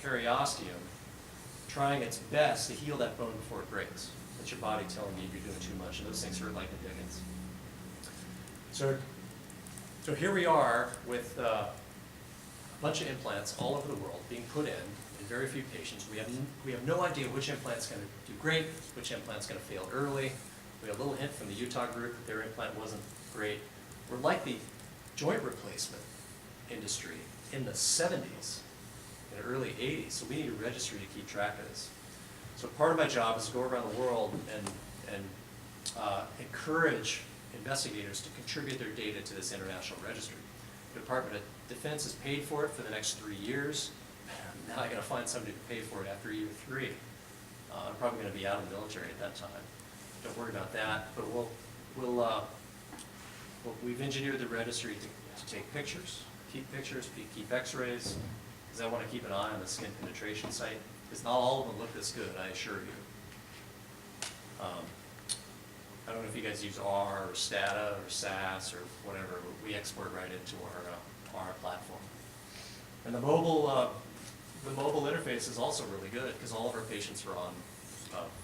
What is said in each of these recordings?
periosteum trying its best to heal that bone before it breaks. That's your body telling you you're doing too much, and those things hurt like the dickens. So here we are with a bunch of implants all over the world being put in very few patients. We have no idea which implant's going to do great, which implant's going to fail early. We have a little hint from the Utah group that their implant wasn't great. We're like the joint replacement industry in the 70s and early 80s, so we need a registry to keep track of this. So part of my job is to go around the world and encourage investigators to contribute their data to this international registry. The Department of Defense has paid for it for the next 3 years. Now I got to find somebody to pay for it after year 3. I'm probably going to be out of the military at that time. Don't worry about that. But we've engineered the registry to take pictures, keep X-rays, because I want to keep an eye on the skin penetration site. Because not all of them look this good, I assure you. I don't know if you guys use R or STATA or SAS or whatever. We export right into our platform. And the mobile interface is also really good because all of our patients are on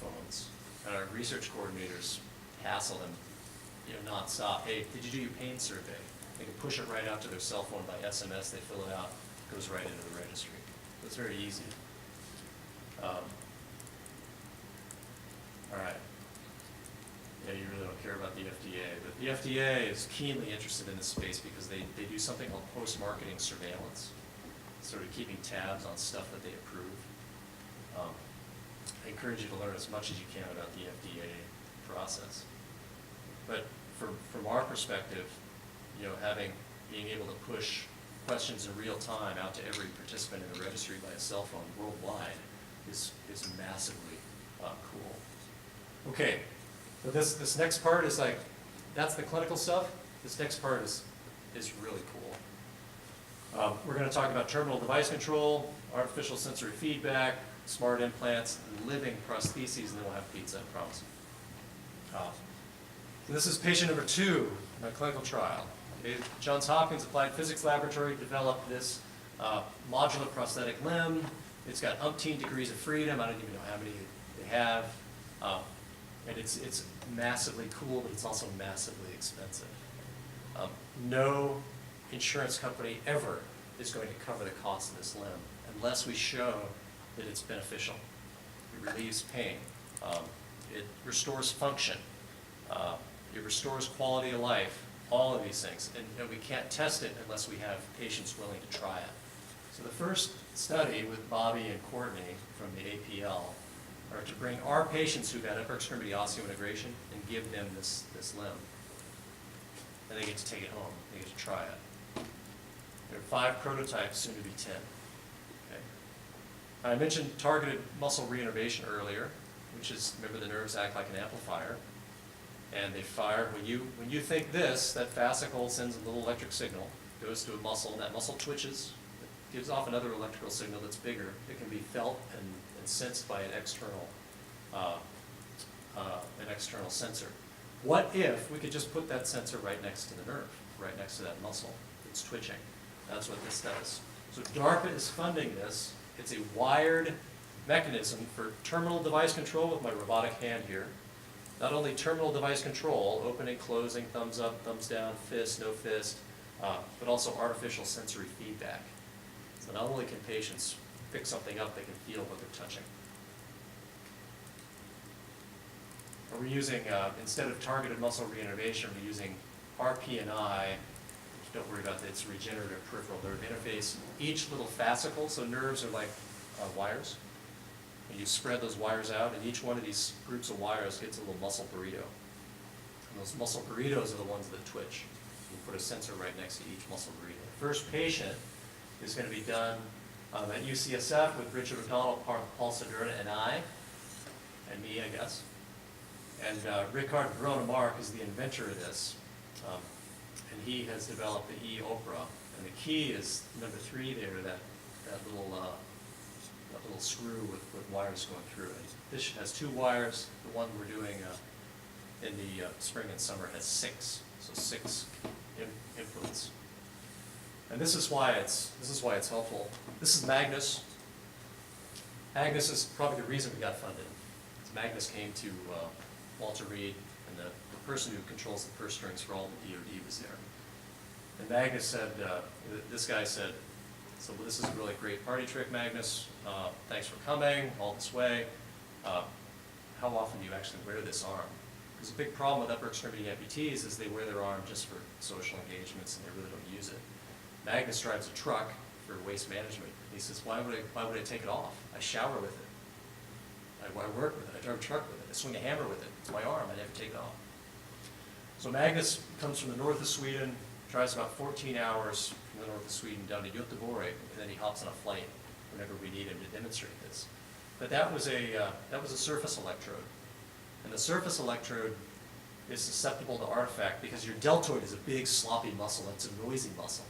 phones, and our research coordinators hassle them, nonstop. Hey, did you do your pain survey? They can push it right out to their cell phone by SMS. They fill it out, it goes right into the registry. So it's very easy. All right. Yeah, you really don't care about the FDA, but the FDA is keenly interested in this space because they do something called post-marketing surveillance, sort of keeping tabs on stuff that they approve. I encourage you to learn as much as you can about the FDA process. But from our perspective, being able to push questions in real time out to every participant in the registry by a cell phone worldwide is massively cool. Okay, so this next part is like, that's the clinical stuff. This next part is really cool. We're going to talk about terminal device control, artificial sensory feedback, smart implants, living prostheses, and then we'll have pizza, I promise. So this is patient number 2 in my clinical trial. Okay, Johns Hopkins Applied Physics Laboratory developed this modular prosthetic limb. It's got umpteen degrees of freedom. I don't even know how many they have. And it's massively cool, but it's also massively expensive. No insurance company ever is going to cover the cost of this limb unless we show that it's beneficial. It relieves pain. It restores function. It restores quality of life, all of these things. And we can't test it unless we have patients willing to try it. So the first study with Bobby and Courtney from the APL are to bring our patients who've had upper extremity osseointegration and give them this limb. And they get to take it home. They get to try it. There are 5 prototypes, soon to be 10. Okay. I mentioned targeted muscle reinnervation earlier, which is, remember, the nerves act like an amplifier. And they fire, when you think this, that fascicle sends a little electric signal, goes to a muscle, and that muscle twitches. It gives off another electrical signal that's bigger. It can be felt and sensed by an external sensor. What if we could just put that sensor right next to the nerve, right next to that muscle that's twitching? That's what this does. So DARPA is funding this. It's a wired mechanism for terminal device control with my robotic hand here. Not only terminal device control, opening, closing, thumbs up, thumbs down, fist, no fist, but also artificial sensory feedback. So not only can patients pick something up, they can feel what they're touching. We're using, instead of targeted muscle reinnervation, we're using RPNI. Don't worry about that, it's regenerative peripheral nerve interface. Each little fascicle, so nerves are like wires. And you spread those wires out, and each one of these groups of wires gets a little muscle burrito. And those muscle burritos are the ones that twitch. You put a sensor right next to each muscle burrito. The first patient is going to be done at UCSF with Richard O'Donnell, Paul Sedurna, and I, and me, I guess. And Ricard Verona-Mark is the inventor of this. And he has developed the E-Opera. And the key is number 3 there, that little screw with wires going through it. This has 2 wires. The one we're doing in the spring and summer has 6. So 6 inputs. And this is why it's helpful. This is Magnus. Magnus is probably the reason we got funded. Magnus came to Walter Reed, and the person who controls the purse strings for all the DoD was there. And Magnus said, this guy said, so well, this is a really great party trick, Magnus. Thanks for coming all this way. How often do you actually wear this arm? Because a big problem with upper extremity amputees is they wear their arm just for social engagements and they really don't use it. Magnus drives a truck for waste management. He says, why would I take it off? I shower with it. I work with it. I drive a truck with it. I swing a hammer with it. It's my arm. I never take it off. So Magnus comes from the north of Sweden, drives about 14 hours from the north of Sweden down to Göteborg, and then he hops on a flight whenever we need him to demonstrate this. But that was a surface electrode. And the surface electrode is susceptible to artifact because your deltoid is a big sloppy muscle. It's a noisy muscle.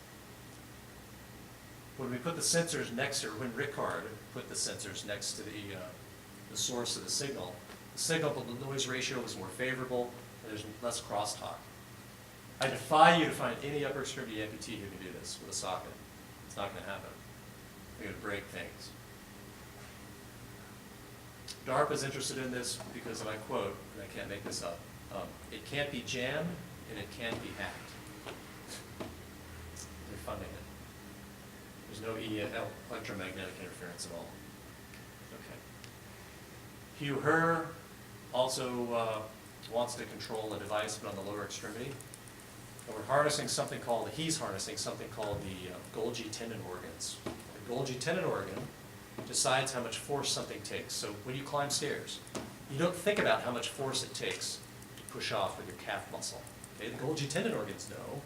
When we put the sensors next to, or when Rickard put the sensors next to the source of the signal to noise ratio was more favorable, and there's less crosstalk. I defy you to find any upper extremity amputee who can do this with a socket. It's not going to happen. You're going to break things. DARPA is interested in this because, and I quote, and I can't make this up, it can't be jammed and it can't be hacked. They're funding it. There's no electromagnetic interference at all. Okay. Hugh Herr also wants to control a device but on the lower extremity. And we're harnessing something called, he's harnessing something called the Golgi tendon organs. The Golgi tendon organ decides how much force something takes. So when you climb stairs, you don't think about how much force it takes to push off with your calf muscle. Okay? The Golgi tendon organs know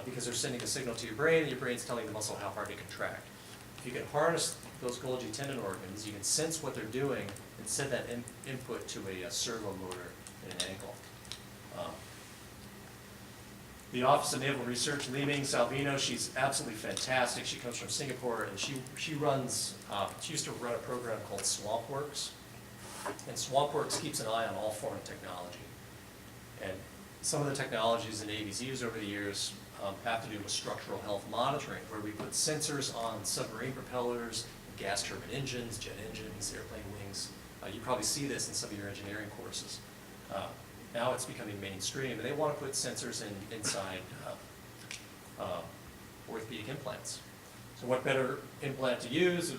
because they're sending a signal to your brain, and your brain's telling the muscle how hard to contract. If you can harness those Golgi tendon organs, you can sense what they're doing and send that input to a servo motor in an ankle. The Office of Naval Research, Li-Ming Salvino, she's absolutely fantastic. She comes from Singapore, and she runs, she used to run a program called SwampWorks. And SwampWorks keeps an eye on all foreign technology. And some of the technologies the Navy's used over the years have to do with structural health monitoring, where we put sensors on submarine propellers, gas turbine engines, jet engines, airplane wings. You probably see this in some of your engineering courses. Now it's becoming mainstream, and they want to put sensors inside orthopedic implants. So what better implant to use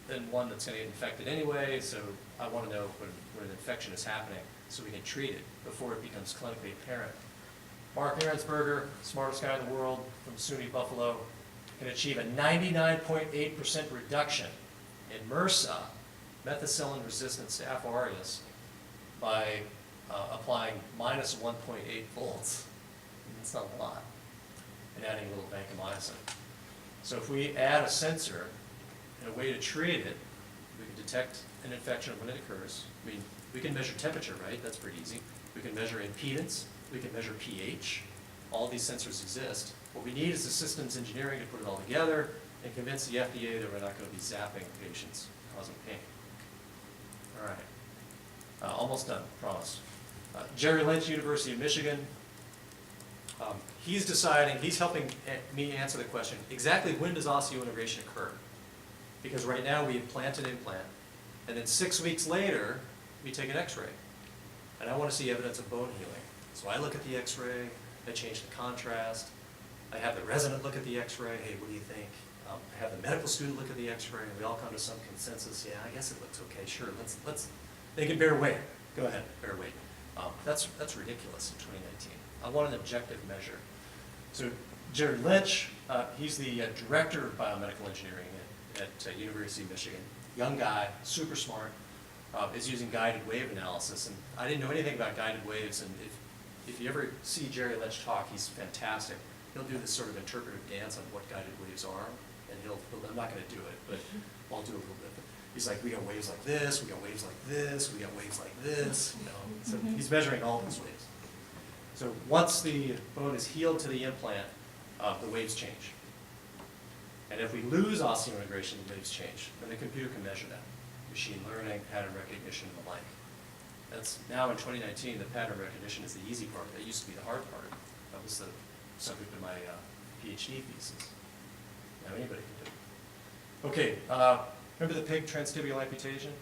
than one that's going to get infected anyway? So I want to know when an infection is happening so we can treat it before it becomes clinically apparent. Mark Ahrensberger, smartest guy in the world from SUNY Buffalo, can achieve a 99.8% reduction in MRSA, methicillin-resistant Staph aureus, by applying minus 1.8 volts. That's not a lot. And adding a little vancomycin. So if we add a sensor and a way to treat it, we can detect an infection when it occurs. I mean, we can measure temperature, right? That's pretty easy. We can measure impedance. We can measure pH. All these sensors exist. What we need is the systems engineering to put it all together and convince the FDA that we're not going to be zapping patients, causing pain. All right. Almost done, promise. Jerry Lynch, University of Michigan. He's deciding, he's helping me answer the question, exactly when does osseointegration occur? Because right now we implant an implant, and then 6 weeks later, we take an x-ray. And I want to see evidence of bone healing. So I look at the x-ray, I change the contrast, I have the resident look at the x-ray, hey, what do you think? I have the medical student look at the x-ray, and we all come to some consensus, yeah, I guess it looks okay, sure, let's they can bear weight. Go ahead, bear weight. That's ridiculous in 2019. I want an objective measure. So Jerry Lynch, he's the director of biomedical engineering at University of Michigan. Young guy, super smart, is using guided wave analysis. And I didn't know anything about guided waves, and if you ever see Jerry Lynch talk, he's fantastic. He'll do this sort of interpretive dance on what guided waves are, and I'm not going to do it, but I'll do a little bit. He's like, we got waves like this, we got waves like this, we got waves like this, you know. So he's measuring all those waves. So once the bone is healed to the implant, the waves change. And if we lose osseointegration, the waves change. Then the computer can measure that. Machine learning, pattern recognition, and the like. That's now in 2019, the pattern recognition is the easy part. That used to be the hard part. That was the subject of my PhD thesis. Now anybody can do it. Okay, Remember the pig transtibial amputation?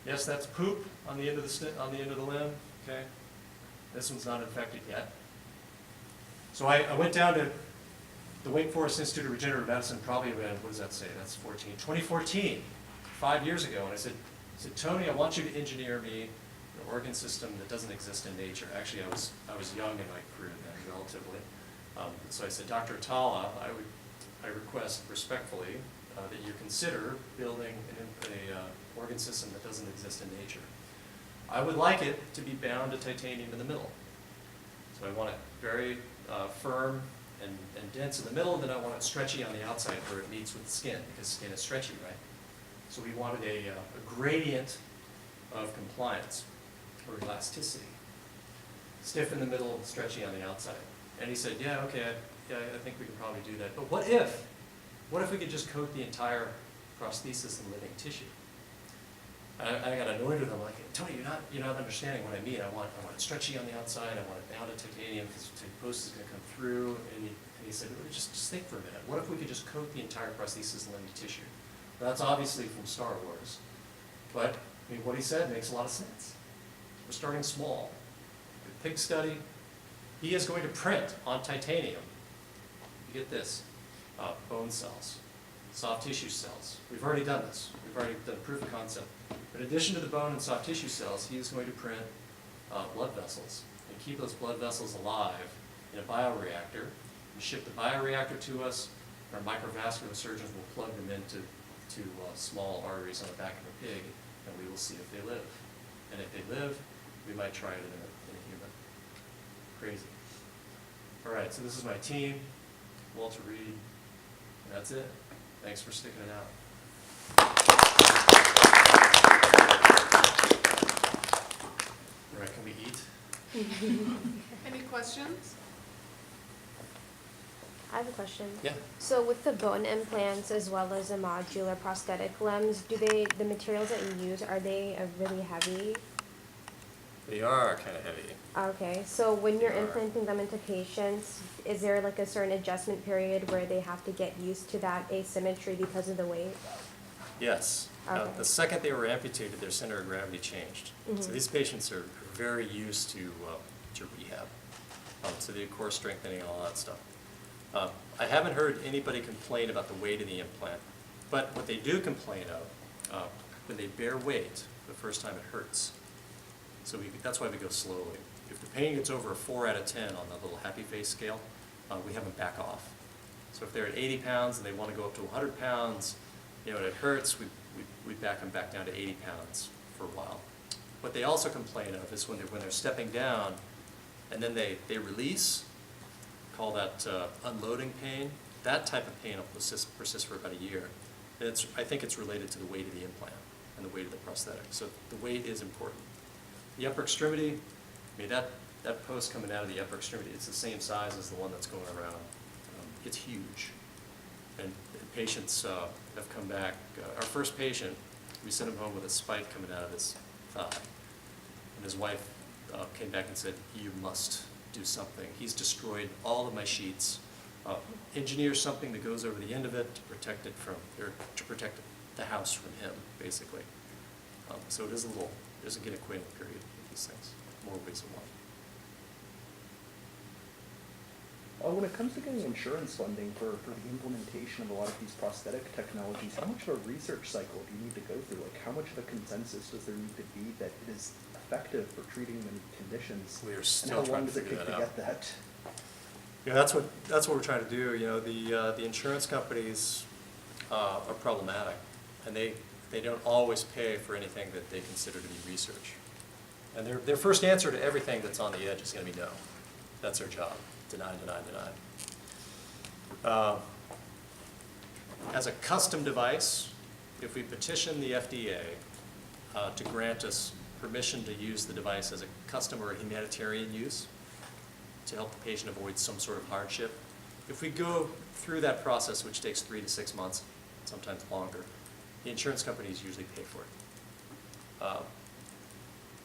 Yes, that's poop on the end of the limb. Okay, this one's not infected yet. So I went down to the Wake Forest Institute of Regenerative Medicine, probably around, what does that say? That's 2014, 5 years ago, and I said, Tony, I want you to engineer me an organ system that doesn't exist in nature. Actually, I was young in my career then, relatively. So I said, Dr. Atala, I request respectfully that you consider building an organ system that doesn't exist in nature. I would like it to be bound to titanium in the middle. So I want it very firm and dense in the middle, and then I want it stretchy on the outside where it meets with the skin, because skin is stretchy, right? So we wanted a gradient of compliance or elasticity. Stiff in the middle, stretchy on the outside. And he said, yeah, okay, I think we can probably do that. But what if we could just coat the entire prosthesis in living tissue? I got annoyed with him, like, Tony, you're not understanding what I mean. I want it stretchy on the outside, I want it bound to titanium because the post is going to come through. And he said, well, just think for a minute. What if we could just coat the entire prosthesis in living tissue? Well, that's obviously from Star Wars. But I mean, what he said makes a lot of sense. We're starting small. The pig study, he is going to print on titanium, you get this, bone cells, soft tissue cells. We've already done this. We've already done proof of concept. But in addition to the bone and soft tissue cells, he is going to print blood vessels and keep those blood vessels alive in a bioreactor. And ship the bioreactor to us. Our microvascular surgeons will plug them into small arteries on the back of a pig, and we will see if they live. And if they live, we might try it in a human. Crazy. All right, so this is my team, Walter Reed, and that's it. Thanks for sticking it out. All right, can we eat? Any questions? I have a question. Yeah. So with the bone implants as well as the modular prosthetic limbs, the materials that you use, are they really heavy? They are kind of heavy. Okay, so when you're They are. implanting them into patients, is there like a certain adjustment period where they have to get used to that asymmetry because of the weight? Yes. Okay. The second they were amputated, their center of gravity changed. Mhm. So these patients are very used to rehab. So the core strengthening and all that stuff. I haven't heard anybody complain about the weight of the implant, but what they do complain of, when they bear weight, the first time it hurts. So that's why we go slowly. If the pain gets over a 4 out of 10 on the little happy face scale, we have them back off. So if they're at 80 pounds and they want to go up to 100 pounds, and it hurts, we back them back down to 80 pounds for a while. What they also complain of is when they're stepping down and then they release, call that unloading pain. That type of pain will persist for about a year. And I think it's related to the weight of the implant and the weight of the prosthetic. So the weight is important. The upper extremity, I mean, that post coming out of the upper extremity, it's the same size as the one that's going around. It's huge. And patients have come back. Our first patient, we sent him home with a spike coming out of his thigh. And his wife came back and said, you must do something. He's destroyed all of my sheets. Engineer something that goes over the end of it to protect it from, or to protect the house from him, basically. So there's a get acquainted period with these things, more ways than one. When it comes to getting insurance funding for the implementation of a lot of these prosthetic technologies, how much of a research cycle do you need to go through? Like, how much of a consensus does there need to be that it is effective for treating many conditions? We are still and how trying long to does it figure take that to out. get that? Yeah, that's what we're trying to do. You know, the insurance companies are problematic, and they don't always pay for anything that they consider to be research. And their first answer to everything that's on the edge is going to be no. That's their job. Deny, deny, deny. As a custom device, if we petition the FDA to grant us permission to use the device as a custom or a humanitarian use to help the patient avoid some sort of hardship, if we go through that process, which takes 3 to 6 months, sometimes longer, the insurance companies usually pay for it.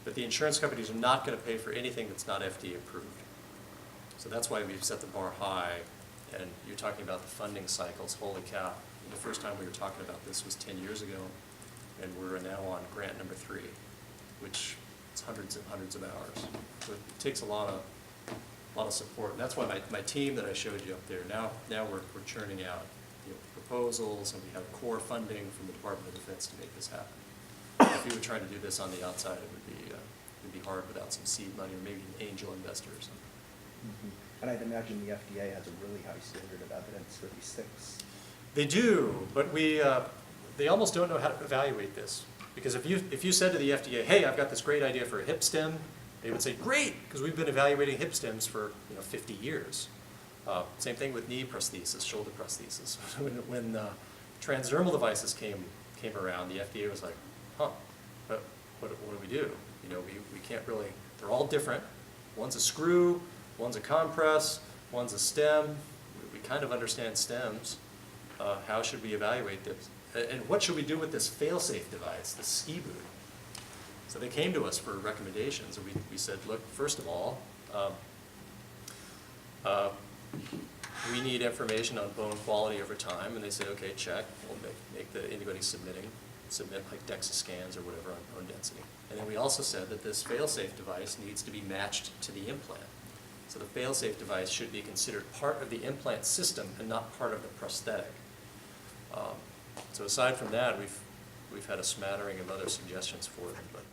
But the insurance companies are not going to pay for anything that's not FDA approved. So that's why we've set the bar high, and you're talking about the funding cycles, holy cow. The first time we were talking about this was 10 years ago, and we're now on grant number 3, which is hundreds and hundreds of hours. So it takes a lot of support. And that's why my team that I showed you up there, now we're churning out, you know, proposals, and we have core funding from the Department of Defense to make this happen. If we were trying to do this on the outside, it would be hard without some seed money or maybe an angel investor or something. Mm-hmm. And I'd imagine the FDA has a really high standard of evidence for these things. They do, but they almost don't know how to evaluate this. Because if you said to the FDA, hey, I've got this great idea for a hip stem, they would say, great, because we've been evaluating hip stems for 50 years. Same thing with knee prosthesis, shoulder prosthesis. when transdermal devices came around, the FDA was like, huh, what do we do? You know, we can't really, they're all different. One's a screw, one's a compress, one's a stem. We kind of understand stems. How should we evaluate this? And what should we do with this fail-safe device, this ski boot? So they came to us for recommendations, and we said, look, first of all, we need information on bone quality over time. And they said, okay, check. We'll make anybody submit like DEXA scans or whatever on bone density. And then we also said that this fail-safe device needs to be matched to the implant. So the fail-safe device should be considered part of the implant system and not part of the prosthetic. So aside from that, we've had a smattering of other suggestions for them, but